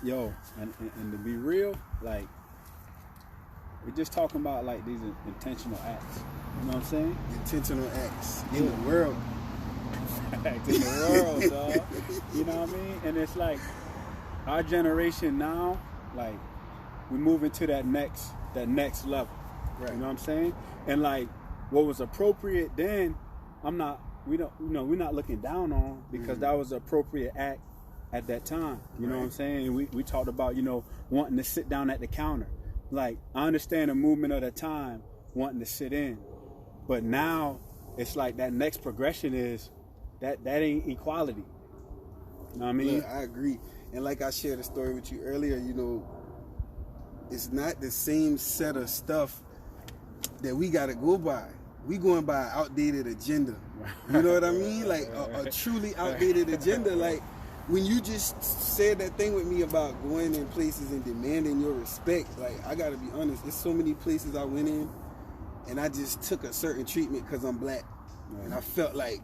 Yo, and to be real, like, we're just talking about like these intentional acts. You know what I'm saying? Intentional acts in the world. Acts in the world, dog. You know what I mean? And it's like our generation now, like, we move into that next level. Right. You know what I'm saying? And like what was appropriate then, we're not looking down on, because that was an appropriate act at that time. You know what I'm saying? And we talked about, wanting to sit down at the counter. Like, I understand the movement of the time, wanting to sit in. But now it's like that next progression is that ain't equality. You know what I mean? Look, I agree. And like I shared a story with you earlier, it's not the same set of stuff that we got to go by. We going by an outdated agenda. You know what I mean? Like a truly outdated agenda. Like, when you just said that thing with me about going in places and demanding your respect, like, I got to be honest, there's so many places I went in and I just took a certain treatment because I'm black. Right. And I felt like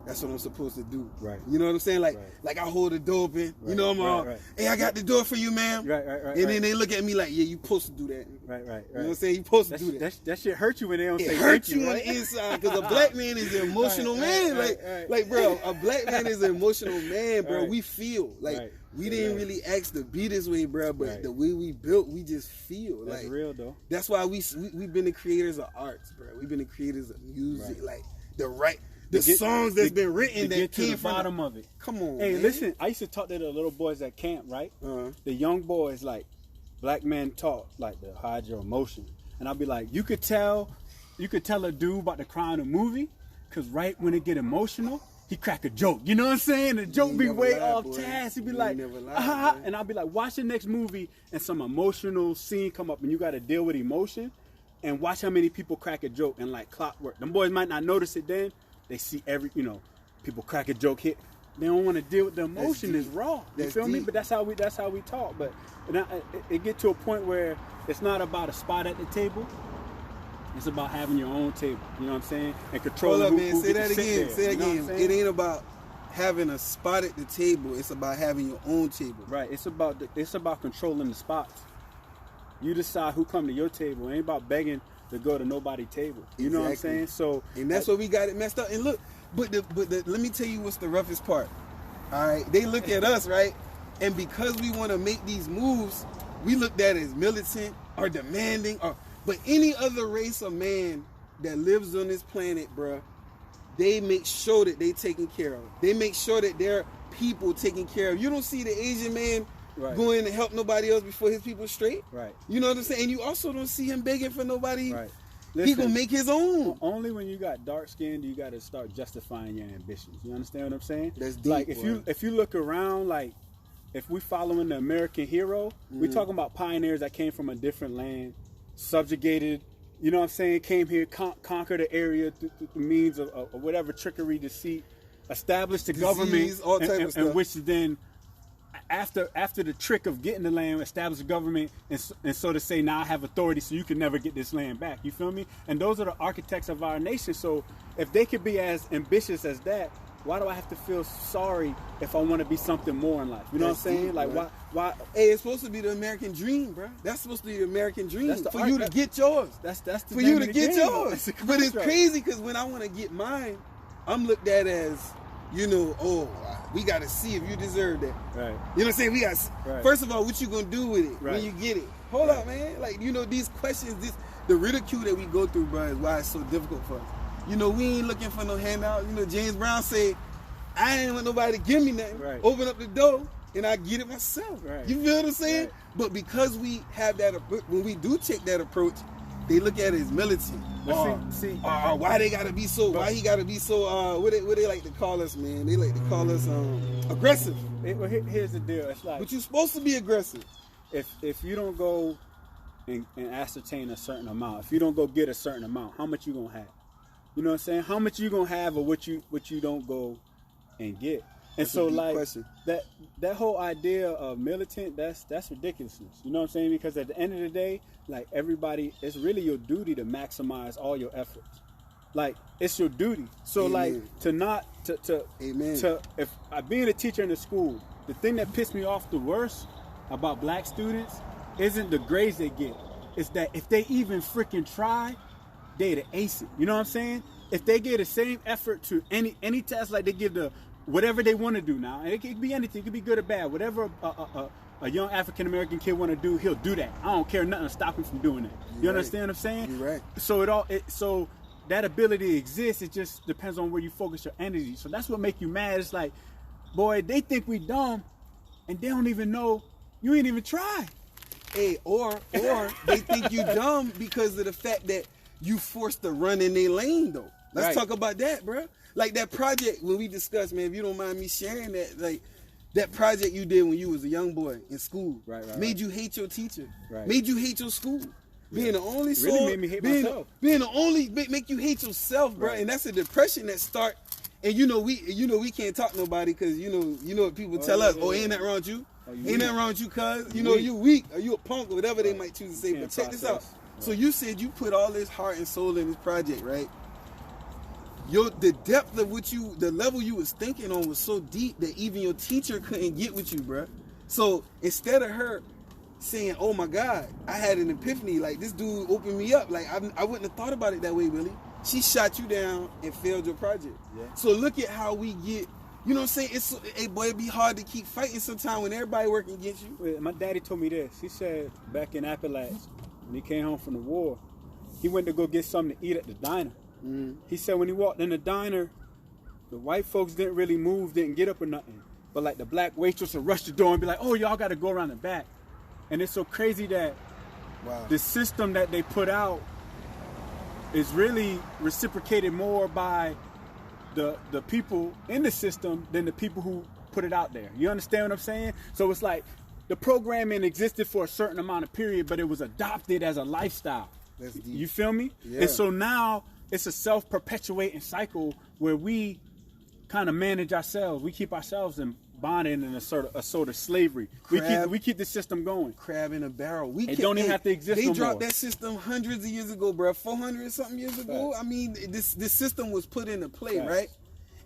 that's what I'm supposed to do. Right. You know what I'm saying? Like I hold the door open. Right. I'm all, hey, I got the door for you, ma'am. Right. And then they look at me like, yeah, you supposed to do that. Right. You know what I'm saying? You supposed to do that. That shit hurt you when they don't say thank you. It hurts you on the inside, because a black man is an emotional man. Like, bro, a black man is an emotional man, bro. We feel. Like, we didn't really ask to be this way, bro, but the way we built, we just feel. That's like, real, though. That's why we've been the creators of arts, bro. We've been the creators of music. Like, the songs that's been written that came from the bottom of it. Come on, hey, man. Listen, I used to talk to the little boys at camp, right? The young boys, like, black men talk, like, to hide your emotion. And I'll be like, you could tell a dude about to cry in a movie, because right when it get emotional, he crack a joke. You know what I'm saying? The joke be way off task. He'd be like, and I'll be like, watch the next movie and some emotional scene come up and you got to deal with emotion, and watch how many people crack a joke, and like clockwork. Them boys might not notice it then. They see people crack a joke hit. They don't want to deal with the emotion. It's raw. You feel me? But that's how we talk. But it get to a point where it's not about a spot at the table. It's about having your own table. You know what I'm saying? And controlling who Say that again. there. Say that again. It ain't about having a spot at the table. It's about having your own table. Right. It's about controlling the spots. You decide who come to your table. It ain't about begging to go to nobody's table. You know what I'm saying? So, and that's where we got it messed up. And look, but let me tell you what's the roughest part. All right, they look at us, right, and because we want to make these moves, we looked at as militant or demanding, but any other race of man that lives on this planet, bruh, they make sure that they taken care of. They make sure that their people taken care of. You don't see the Asian man going to help nobody else before his people straight. Right. You know what I'm saying? And you also don't see him begging for nobody. Right. Listen, he gonna make his own. Only when you got dark skin do you got to start justifying your ambitions. You understand what I'm saying? That's deep, like if you look around, like if we following the American hero, we talking about pioneers that came from a different land, subjugated. You know what I'm saying? Came here, conquered the area through the means of whatever trickery, deceit, established the government, all type of stuff. And which then, after the trick of getting the land, established the government, and so to say, now I have authority, so you can never get this land back. You feel me? And those are the architects of our nation. So if they could be as ambitious as that, why do I have to feel sorry if I want to be something more in life? You know what I'm saying? Deep, like why? Hey, it's supposed to be the American dream, bro. That's supposed to be the American dream for you to get yours. That's the for you to get game, yours. But it's crazy because when I want to get mine, I'm looked at as, we got to see if you deserve that. Right. You know what I'm saying? We got. First of all, what you gonna do with it when you get it? Hold up, man. Like, these questions, the ridicule that we go through, bro, is why it's so difficult for us. We ain't looking for no handout. James Brown said, I ain't want nobody to give me nothing. Right. Open up the door and I get it myself. Right. You feel what I'm saying? Right. But because we have that, when we do take that approach, they look at it as militant. Why they gotta be so? Why he gotta be so? What they like to call us, man? They like to call us aggressive. Here's the deal. It's like, but you're supposed to be aggressive. If you don't go and ascertain a certain amount, if you don't go get a certain amount, how much you gonna have? You know what I'm saying? How much you gonna have of what you don't go and get? And so like question. that whole idea of militant, that's ridiculousness. You know what I'm saying? Because at the end of the day, like everybody, it's really your duty to maximize all your efforts. Like it's your duty. So Amen. Like Amen. If being a teacher in the school, the thing that pissed me off the worst about black students isn't the grades they get. It's that if they even freaking try, they'd ace it. You know what I'm saying? If they give the same effort to any test, like they give the whatever they want to do now, and it could be anything, it could be good or bad. Whatever a young African American kid want to do, he'll do that. I don't care nothing to stop him from doing it. You understand what I'm saying? You're right. So that ability exists. It just depends on where you focus your energy. So that's what make you mad. It's like, boy, they think we dumb, and they don't even know you ain't even try. Hey, or they think you dumb because of the fact that you forced to run in their lane, though. Let's talk about that, bro. Like that project when we discussed, man, if you don't mind me sharing that, like that project you did when you was a young boy in school, made you hate your teacher, made you hate your school. Being the only soul, really made me hate myself. Being the only make you hate yourself, bro. And that's a depression that start. And we can't talk nobody because you know what people tell us. Ain't that wrong with you? Ain't that wrong with you, cuz? You weak, or you a punk, or whatever they might choose to say. But check this out. So you said you put all this heart and soul in this project, right? The depth of the level you was thinking on was so deep that even your teacher couldn't get with you, bro. So instead of her saying, "Oh my God, I had an epiphany," like this dude opened me up, like I wouldn't have thought about it that way, Willie. She shot you down and failed your project. Yeah. So look at how we get. You know what I'm saying? It'd be hard to keep fighting sometimes when everybody working against you. Well, my daddy told me this. He said back in Appalachia, when he came home from the war, he went to go get something to eat at the diner. Mm-hmm. He said when he walked in the diner, the white folks didn't really move, didn't get up or nothing. But like the black waitress would rush the door and be like, "Oh, y'all got to go around the back." And it's so crazy that the system that they put out is really reciprocated more by the people in the system than the people who put it out there. You understand what I'm saying? So it's like the programming existed for a certain amount of period, but it was adopted as a lifestyle. That's deep. You feel me? Yeah. And so now it's a self-perpetuating cycle where we kind of manage ourselves. We keep ourselves in bonding in a sort of slavery. We keep the system going. Crab in a barrel. It don't even have to exist no more. They dropped that system hundreds of years ago, bro. 400 something years ago. Right. I mean, this system was put into play, right?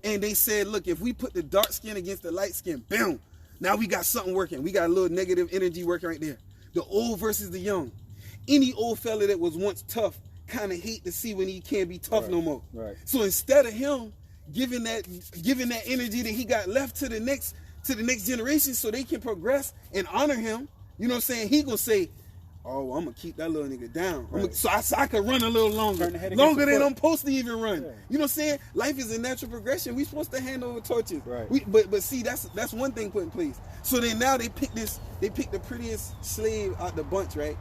And they said, look, if we put the dark skin against the light skin, boom, now we got something working. We got a little negative energy working right there. The old versus the young. Any old fella that was once tough kind of hate to see when he can't be tough no more. Right. So instead of him giving that energy that he got left to the next generation so they can progress and honor him, you know what I'm saying? He gonna say, "Oh, I'm gonna keep that little nigga down, so I can run a little longer than I'm supposed to even run." Yeah. You know what I'm saying? Life is a natural progression. We supposed to hand over torches. Right. But see, that's one thing put in place. So then now they pick the prettiest slave out the bunch, right?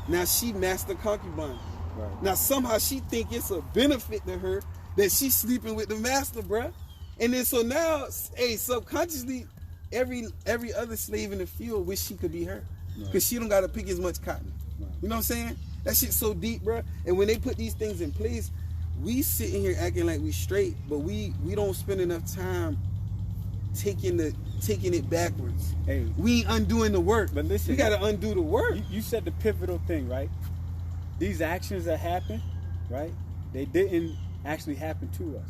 Now she master concubine. Right. Now somehow she think it's a benefit to her that she's sleeping with the master, bruh. And then so now, subconsciously, every other slave in the field wish she could be her, because she don't got to pick as much cotton. Right. You know what I'm saying? That shit's so deep, bruh. And when they put these things in place, we sitting here acting like we straight, but we don't spend enough time taking it backwards. Hey, we ain't undoing the work. But listen, we gotta undo the work. You said the pivotal thing, right? These actions that happen, right? They didn't actually happen to us,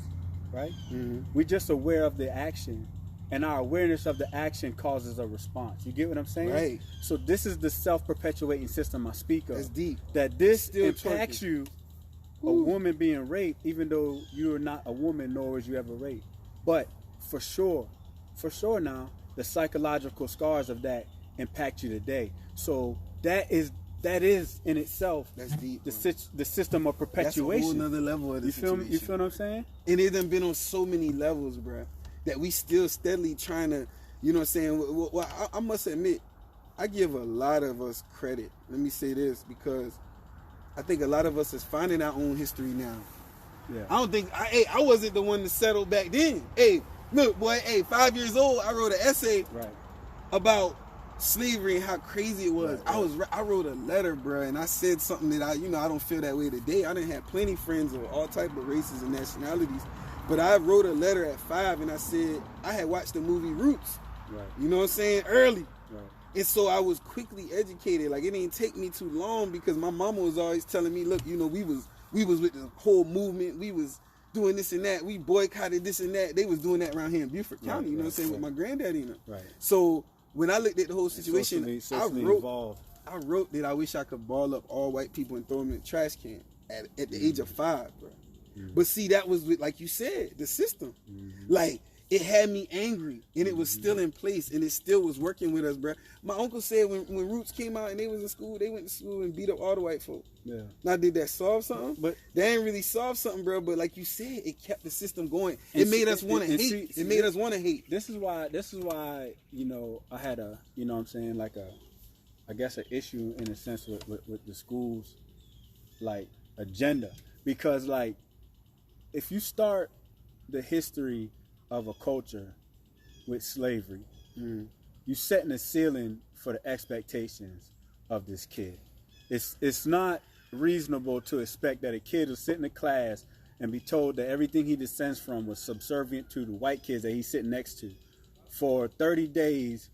right? Mm-hmm. We're just aware of the action, and our awareness of the action causes a response. You get what I'm saying? Right. So this is the self-perpetuating system I speak of. That's deep. That this Still impacts you, a woman being raped, even though you're not a woman, nor was you ever raped. But for sure now, the psychological scars of that impact you today. So that is in itself. That's deep. The system of perpetuation. That's a whole nother level of the situation. You feel what I'm saying? And it done been on so many levels, bruh, that we still steadily trying to, you know what I'm saying? Well, I must admit, I give a lot of us credit. Let me say this, because I think a lot of us is finding our own history now. Yeah. I don't think I wasn't the one to settle back then. Hey, look, boy, 5 years old, I wrote an essay about slavery and how crazy it was. Right. I wrote a letter, bro, and I said something that I don't feel that way today. I didn't have plenty friends of all type of races and nationalities, but I wrote a letter at 5, and I said I had watched the movie Roots. Right. You know what I'm saying? Early. Right. And so I was quickly educated. Like, it didn't take me too long, because my mama was always telling me, look, we was with the whole movement. We was doing this and that. We boycotted this and that. They was doing that around here in Beaufort County, you know what I'm saying, with my granddaddy and them. Right. So when I looked at the whole situation, socially I wrote that I wish I could ball up all white people and throw them in the trash can at the age of 5, bro. But see, that was with, like you said, the system. Like, it had me angry, and it was still in place, and it still was working with us, bro. My uncle said when Roots came out and they was in school, they went to school and beat up all the white folk. Yeah. Now, did that solve something? But they didn't really solve something, bro. But like you said, it kept the system going. It made us want to hate. It made us want to hate. This is why, you know, I had a, you know what I'm saying, like I guess an issue in a sense with the schools, like, agenda. Because, like, if you start the history of a culture with slavery, you setting a ceiling for the expectations of this kid. It's not reasonable to expect that a kid will sit in a class and be told that everything he descends from was subservient to the white kids that he's sitting next to for 30 days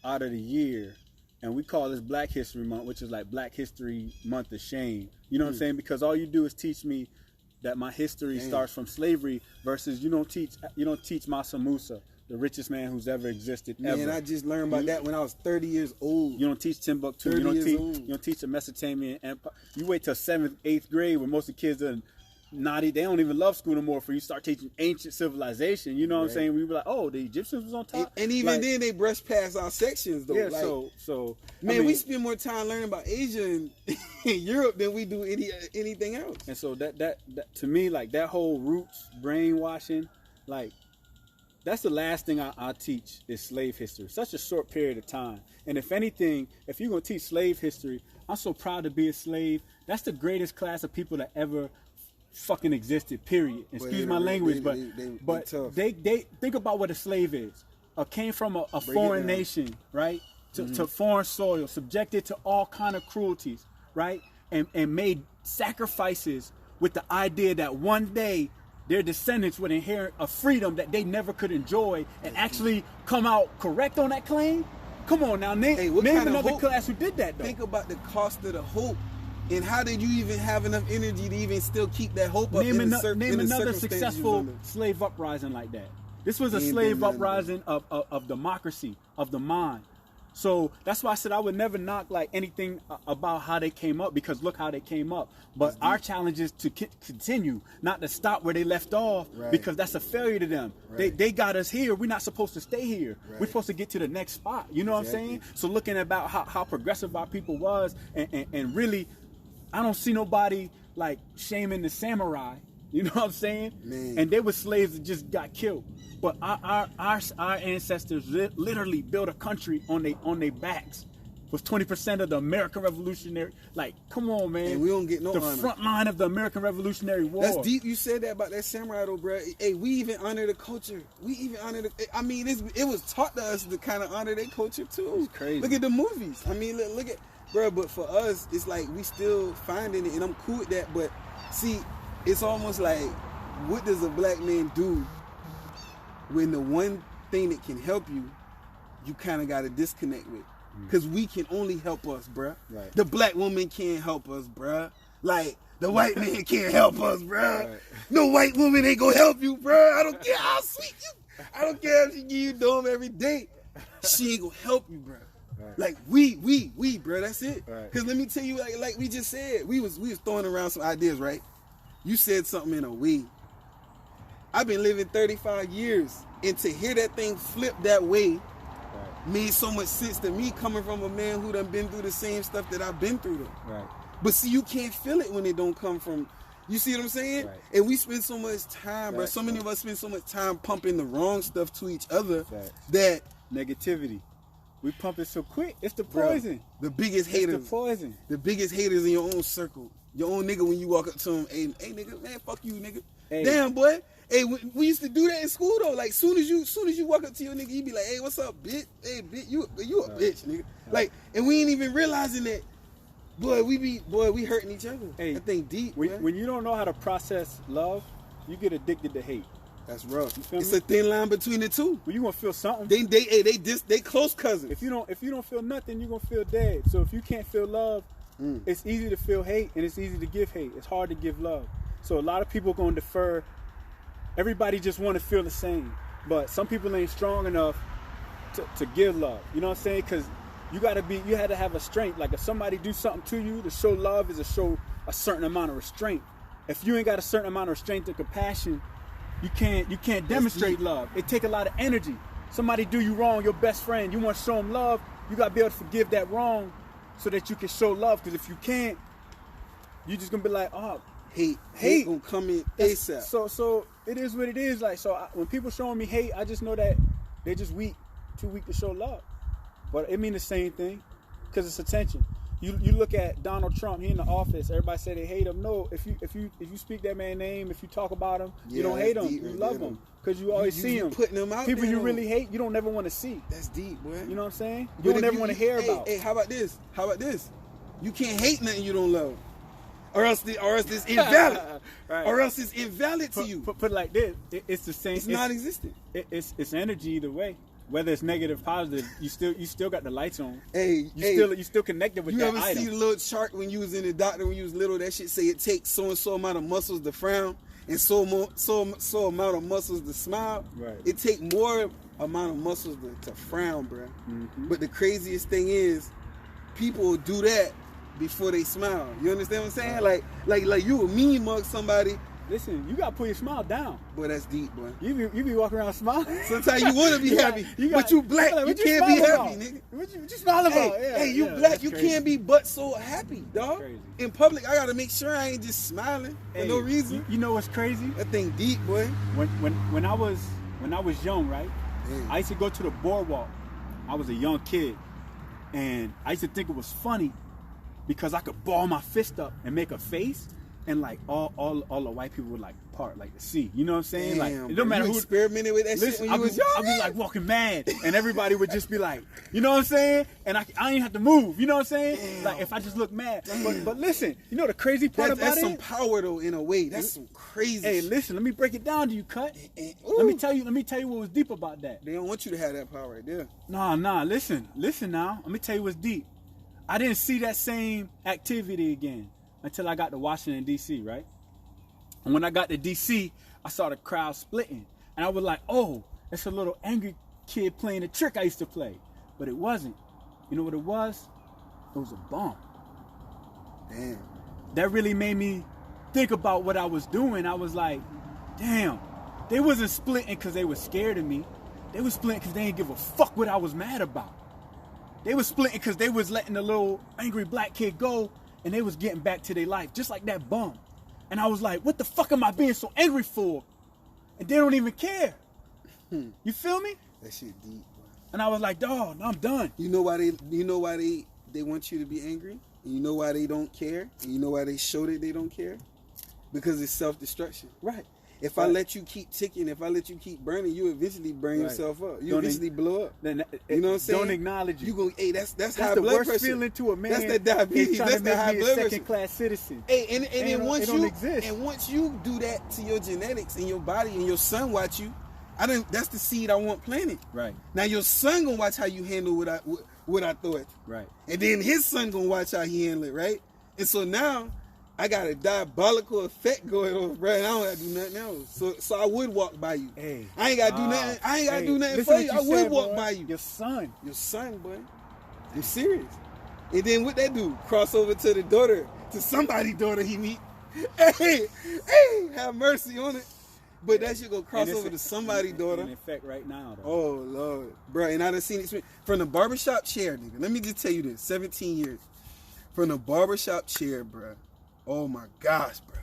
out of the year. And we call this Black History Month, which is like Black History Month of shame. You know what I'm saying? Because all you do is teach me that my history starts from slavery versus you don't teach Mansa Musa, the richest man who's ever existed ever. Man, I just learned about that when I was 30 years old. You don't teach Timbuktu. You don't teach the Mesopotamian Empire. You wait till 7th, 8th grade when most of the kids are naughty. They don't even love school no more for you start teaching ancient civilization. You know what I'm saying? We were like, oh, the Egyptians was on top. And even then they brushed past our sections though. Yeah, like, so man, I mean, we spend more time learning about Asia and Europe than we do anything else. And so that to me, like that whole roots brainwashing, like that's the last thing I teach is slave history. Such a short period of time. And if anything, if you're gonna teach slave history, I'm so proud to be a slave. That's the greatest class of people that ever fucking existed, period. Excuse my language, but they think about what a slave is. Came from a foreign nation, right? To foreign soil, subjected to all kind of cruelties, right? And made sacrifices with the idea that one day their descendants would inherit a freedom that they never could enjoy and actually come out correct on that claim. Come on now, name another class who did that though. Think about the cost of the hope. And how did you even have enough energy to even still keep that hope up? Name another successful slave uprising like that. This was a slave uprising of democracy, of the mind. So that's why I said I would never knock like anything about how they came up, because look how they came up. But our challenge is to continue, not to stop where they left off, because that's a failure to them. They got us here. We're not supposed to stay here. We're supposed to get to the next spot. You know what I'm saying? So looking about how progressive our people was, and really, I don't see nobody like shaming the samurai. You know what I'm saying? Man. And they were slaves that just got killed. But our ancestors literally built a country on they backs. Was 20% of the American Revolutionary. Like, come on, man. And we don't get no the honor. Front line of the American Revolutionary War. That's deep. You said that about that samurai, though, bro. Hey, we even honor the culture. We even honor the. I mean, it was taught to us to kind of honor their culture too. It's crazy. Look at the movies. I mean, look at, bro. But for us, it's like we still finding it, and I'm cool with that. But see, it's almost like, what does a black man do when the one thing that can help you kind of got to disconnect with? Because we can only help us, bruh. Right. The black woman can't help us, bruh. Like, the white man can't help us, bruh. Right. No white woman ain't gonna help you, bruh. I don't care how sweet you. I don't care if she give you dome every day. She ain't gonna help you, bruh. Right. Like, we, bruh, that's it. Because let me tell you, like we just said, we was throwing around some ideas, right? You said something in a we. I've been living 35 years, and to hear that thing flip that way made so much sense to me, coming from a man who done been through the same stuff that I've been through though. Right. But see, you can't feel it when it don't come from, you see what I'm saying? Right. And we spend so much time, bro. So many of us spend so much time pumping the wrong stuff to each other that negativity. We pump it so quick. It's the poison. Bro, the biggest haters. It's the poison. The biggest haters in your own circle. Your own nigga, when you walk up to him, hey nigga, man, fuck you, nigga. Hey. Damn, boy. Hey, we used to do that in school though. Like, soon as you walk up to your nigga, you be like, "Hey, what's up, bitch? Hey, bitch, you a bitch, nigga." Like, and we ain't even realizing that. Boy, we hurting each other. Hey, that thing deep. When you don't know how to process love, you get addicted to hate. That's rough. It's a thin line between the two. Well, you gonna feel something. They close cousins. If you don't feel nothing, you're gonna feel dead. So if you can't feel love, it's easy to feel hate, and it's easy to give hate. It's hard to give love. So a lot of people gonna defer. Everybody just want to feel the same, but some people ain't strong enough to give love. You know what I'm saying? Because you had to have a strength. Like if somebody do something to you, to show love is to show a certain amount of restraint. If you ain't got a certain amount of restraint and compassion, you can't demonstrate love. It take a lot of energy. Somebody do you wrong, your best friend, you want to show them love, you got to be able to forgive that wrong so that you can show love. Because if you can't, you're just going to be like, oh, hate gonna come in ASAP. So it is what it is. Like, so when people showing me hate, I just know that they're just too weak to show love. But it mean the same thing because it's attention. You look at Donald Trump, he in the office, everybody say they hate him. No, if you speak that man's name, if you talk about him, you don't hate him, you love him. Because you always see him. Putting them out people there, you really hate, you don't never want to see. That's deep, boy. You know what I'm saying? You don't ever want to hear about. Hey, how about this? You can't hate nothing you don't love. Or else it's invalid. Right. Or else it's invalid to you. Put it like this, it's the same. It's non-existent. It's energy either way. Whether it's negative, positive, you still got the lights on. You still connected with that item. You ever see the little chart when you was in the doctor when you was little? That shit say it takes so and so amount of muscles to frown and so amount of muscles to smile. Right. It take more amount of muscles to frown, bro. Mm-hmm. But the craziest thing is, people will do that before they smile. You understand what I'm saying? Right. Like you would mean mug somebody. Listen, you gotta put your smile down. Boy, that's deep, boy. You be walking around smiling. Sometimes you wanna be happy, but you black, you can't be happy, nigga. What you smiling about? Hey, you black, you can't be but so happy, dog. In public, I gotta make sure I ain't just smiling for no reason. You know what's crazy? That thing deep, boy. When I was young, right? I used to go to the boardwalk. I was a young kid, and I used to think it was funny because I could ball my fist up and make a face. And like all the white people would like part like the sea. You know what I'm saying? Damn, like it don't matter who experimented with that shit when you was young. I'd be like walking mad, and everybody would just be like, you know what I'm saying? And I ain't have to move. You know what I'm saying? Damn. Like if I just look mad. But listen, you know the crazy part about that's some power though in a way. That's some crazy. Hey, listen, let me break it down to you, Cut. Let me tell you what was deep about that. They don't want you to have that power right there. Nah. Listen now. Let me tell you what's deep. I didn't see that same activity again until I got to Washington, D.C., right? And when I got to D.C., I saw the crowd splitting. And I was like, oh, it's a little angry kid playing a trick I used to play. But it wasn't. You know what it was? It was a bomb. Damn. That really made me think about what I was doing. I was like, damn, they wasn't splitting because they were scared of me. They was splitting because they didn't give a fuck what I was mad about. They was splitting because they was letting the little angry black kid go, and they was getting back to their life, just like that bum. And I was like, what the fuck am I being so angry for? And they don't even care. You feel me? That shit deep, bro. And I was like, dawg, I'm done. You know why they want you to be angry? And you know why they don't care? And you know why they show that they don't care? Because it's self-destruction. Right. If I let you keep ticking, if I let you keep burning, you eventually burn yourself up. You eventually blow up. You know what I'm saying? Don't acknowledge you. You go, hey, that's high the blood worst pressure. feeling to a man. That's that diabetes. That's the high blood pressure. Second-class citizen. Hey, and then once you do that to your genetics and your body, and your son watch you, that's the seed I want planted. Right. Now your son gonna watch how you handle what I throw at you. Right. And then his son gonna watch how he handle it. Right. And so now I got a diabolical effect going on, bro. And I don't have to do nothing else. So I would walk by you. Hey, I ain't got to do nothing. I ain't got to do nothing for you. I would walk by you. Your son, boy. I'm serious. And then what that do? Cross over to the daughter, to somebody's daughter he meet. Hey, have mercy on it. But that shit go cross over to somebody's daughter. In effect right now, though. Oh Lord, bro. And I done seen it from the barbershop chair, nigga. Let me just tell you this: 17 years from the barbershop chair, bro. Oh my gosh, bro.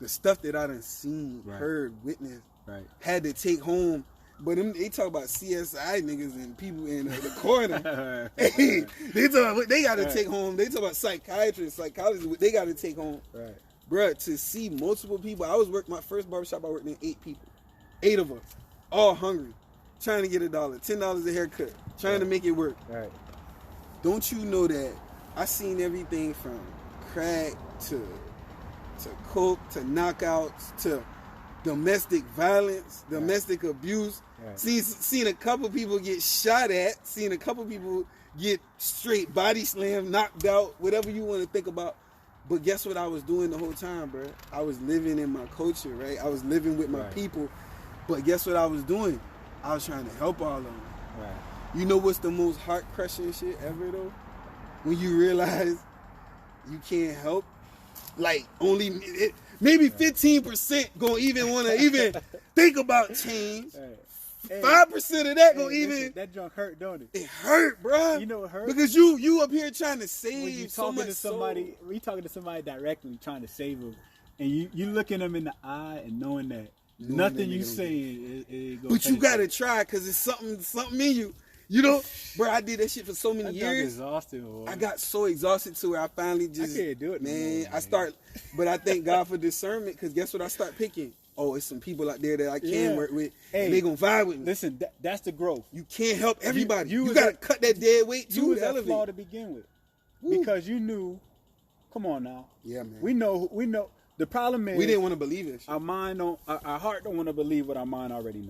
The stuff that I done seen, heard, witnessed, had to take home. But they talk about CSI niggas and people in the corner. Hey, they talk about what they got to take home. They talk about psychiatrists, psychologists, what they got to take home. Right. Bro, to see multiple people. My first barbershop, I worked in 8 people. 8 of us. All hungry. Trying to get $1. $10 a haircut. Trying to make it work. Right. Don't you know that I seen everything from crack to coke, to knockouts, to domestic violence, domestic abuse. Right. Seen a couple people get shot at, seen a couple people get straight body slammed, knocked out, whatever you want to think about. But guess what I was doing the whole time, bro? I was living in my culture, right? I was living with my people. But guess what I was doing? I was trying to help all of them. Right. You know what's the most heart crushing shit ever though? When you realize you can't help, like maybe 15% gonna even want to even think about change. 5% of that gonna even that junk hurt, don't it? It hurt, bro. You know it hurt because you up here trying to save when you so talking much. To somebody, we talking to somebody directly, trying to save them, and you looking them in the eye and knowing that nothing you saying is gonna. But you gotta try because it's something in you. You know, bro, I did that shit for so many years. Exhausted, boy. I got so exhausted to where I finally just I can't do it, man. But I thank God for discernment because guess what? I start picking. Oh, it's some people out there that I can work with, and they gonna vibe with me. Listen, that's the growth. You can't help everybody. You gotta cut that dead weight too. You was that flaw to begin with, because you knew. Come on now. Yeah, man. We know. The problem is we didn't want to believe it. Our mind don't. Our heart don't want to believe what our mind already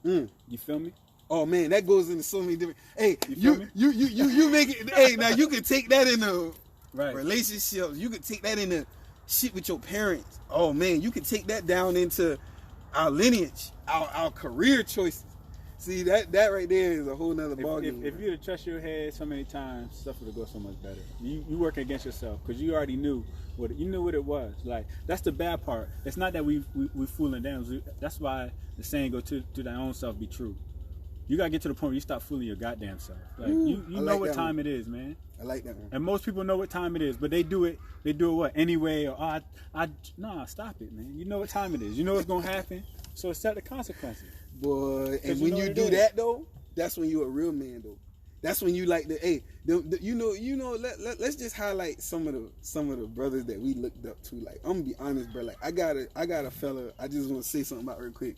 know. You feel me? Oh man, that goes into so many different. Hey, you make it. Hey, now you can take that in a relationship. You can take that in a shit with your parents. Oh man, you can take that down into our lineage, our career choices. See that right there is a whole nother ballgame. If you'd trust your head so many times, stuff would go so much better. You work against yourself because you already knew what it was. Like that's the bad part. It's not that we fooling them. That's why the saying go to thy own self be true. You gotta get to the point where you stop fooling your goddamn self. Like you know what time it is, man. I like that one. And most people know what time it is, but they do it what anyway or nah, stop it, man. You know what time it is. You know what's gonna happen. So accept the consequences. Boy, and when you do that though, that's when you're a real man though. That's when you like let's just highlight some of the brothers that we looked up to. Like I'm gonna be honest, bro. Like I got a fella I just want to say something about real quick.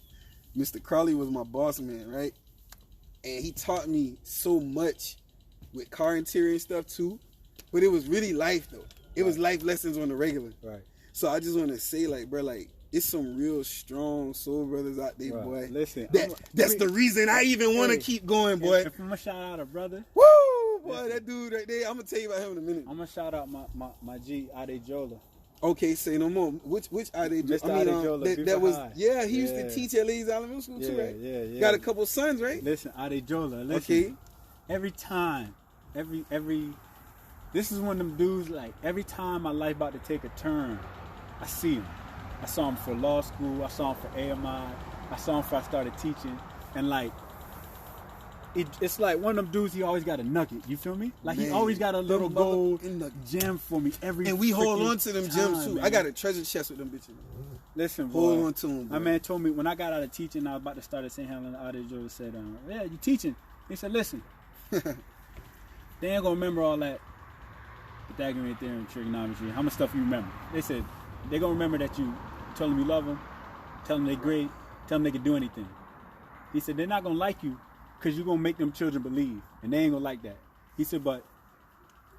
Mr. Crawley was my boss man, right? And he taught me so much with car interior and stuff too. But it was really life though. It was life lessons on the regular. Right. So I just want to say, like, bro, like, it's some real strong soul brothers out there, boy. Listen, that's the reason I even want to keep going, boy. If I'm gonna shout out a brother. Woo! Boy, that dude right there. I'm gonna tell you about him in a minute. I'm gonna shout out my G Adejola. Okay, say no more. Which Adejola? I mean, that was he used to teach at Lee's Allen School too, right? Yeah. Got a couple sons, right? Listen, Adejola. Listen. Okay. Every time, every. This is one of them dudes. Like every time my life about to take a turn, I see him. I saw him for law school. I saw him for AMI. I saw him before I started teaching. And like, it's like one of them dudes. He always got a nugget. You feel me? Like he always got a little gold gem for me every. And we hold on to them gems too. Man. I got a treasure chest with them bitches. Listen, hold on to them. My man told me when I got out of teaching, I was about to start at St. Helena. Adejola said, "Yeah, you teaching?" He said, "Listen, they ain't gonna remember all that Pythagorean theorem, trigonometry. How much stuff you remember?" They said they gonna remember that you tell them you love them, tell them they great, tell them they can do anything. He said they're not gonna like you because you're gonna make them children believe, and they ain't gonna like that. He said, but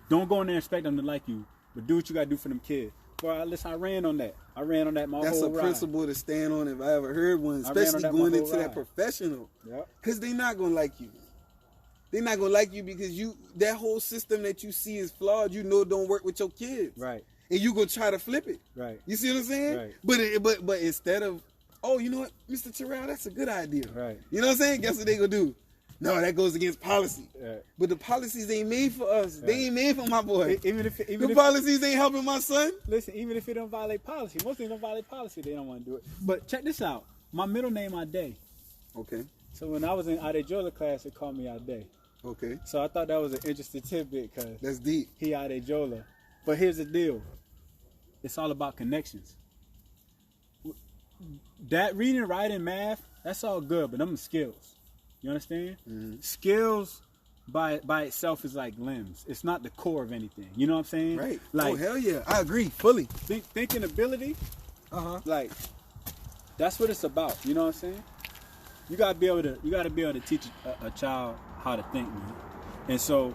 don't go in there and expect them to like you, but do what you gotta do for them kids. Boy, listen, I ran on that my whole ride. That's a principle to stand on if I ever heard one, especially going into that professional. Because they're not gonna like you. They're not gonna like you because that whole system that you see is flawed. You know, don't work with your kids. Right. And you gonna try to flip it. Right. You see what I'm saying? Right. But instead of, oh, you know what, Mr. Turral, that's a good idea. Right. You know what I'm saying? Guess what they gonna do? No, that goes against policy. Right. But the policies ain't made for us. Right. They ain't made for my boy. Even if policies ain't helping my son. Listen, even if it don't violate policy, most things don't violate policy. They don't want to do it. But check this out. My middle name Ade. Okay. So when I was in Adejola class, they called me Ade. Okay. So I thought that was an interesting tidbit because that's deep. He Adejola. But here's the deal. It's all about connections. That reading, writing, math, that's all good, but them are skills. You understand? Mm-hmm. Skills by itself is like limbs. It's not the core of anything. You know what I'm saying? Right. Like, oh hell yeah, I agree fully. Thinking ability. Like that's what it's about. You know what I'm saying? You gotta be able to teach a child how to think, man. And so